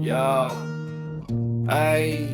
Yo, ay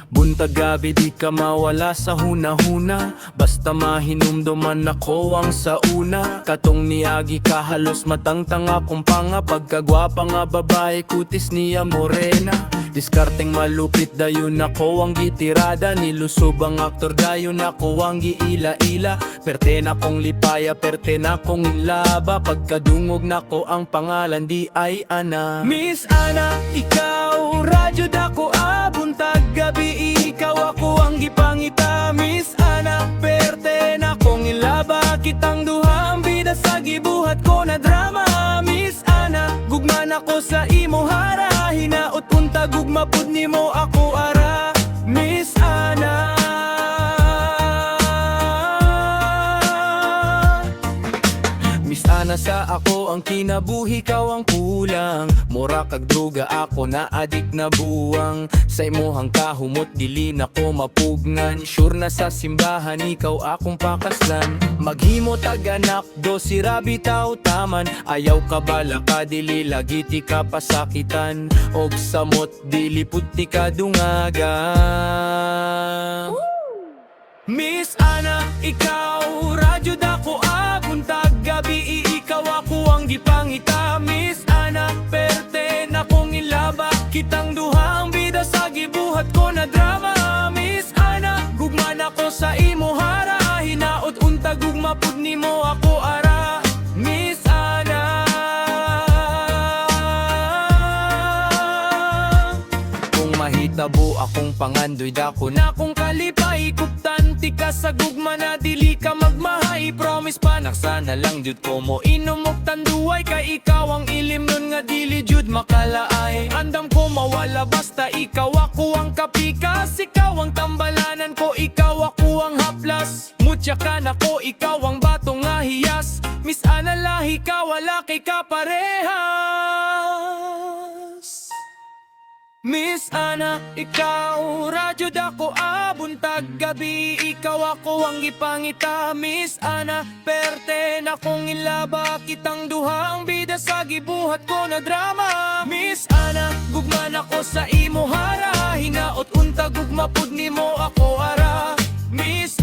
Buntag gabi di ka mawala sa huna-huna, basta mahinumduman ako ang sa una. Katong niagi ka halos matangtang akong panga, pagkagwapa nga babae kutis niya morena. Diskarteng malupit dayon ako ang gitirada, nilusob ang aktor dayon ako ang giila-ila. Perte na kong lipaya, perte na kong inlaba, pagkadungog nako ang pangalan di ay Ana. Miss Ana, ikaw radyo dako buntag gabi, ikaw ako ang gipangita. Miss Ana, perte na kong ilaba, kitang duha ang bida sa gibuhat ko na drama. Miss Ana, gugman ako sa imo hara, hinaot unta gugma pud nimo ako ara. Miss Ana, Miss Ana, sa ako ang kinabuhi, ikaw ang kulang. Mura kag droga, ako na adik na buwang. Sa imuhang kahumot, dili na ko mapugnan. Sure na sa simbahan, ikaw akong pakaslan. Maghimo tag-anak, do si Rabi tao taman. Ayaw ka bala ka, dili lagi ti ka pasakitan. Og samot, dili puti ka dungaga. Miss Ana, ikaw radyo dako buntag gabi, ikaw ako ang gipangita. Miss Ana, perte na kong ilaba, kitang duha ang bida sa gibuhat ko na drama. Miss Ana, gugman ako sa imo hara, hinaot unta gugma pud nimo ako ara. Miss Ana, kung mahitabo akong pangandoy dako na kung kalipay, kuptanti ka sa gugma na dili ka magmahay. Promise panak sana lang jud ko mo inumok tanduay, kay ikaw ang ilim nun nga dili jud makalaay. Andam ko mawala basta ikaw ako ang kapikas, ikaw ang tambalanan ko, ikaw ako ang haplas. Mutya ka na ko, ikaw ang bato nga hiyas. Miss Ana, lahi ka wala kay kaparehas. Miss Ana, ikaw radyo dako buntag gabi, ikaw ako ang gipangita. Miss Ana, perte na kong ilaba, kitang duha ang bida sa gibuhat ko na drama. Miss Ana, gugman ako sa imo hara, hinaot unta gugma pud nimo ako ara. Miss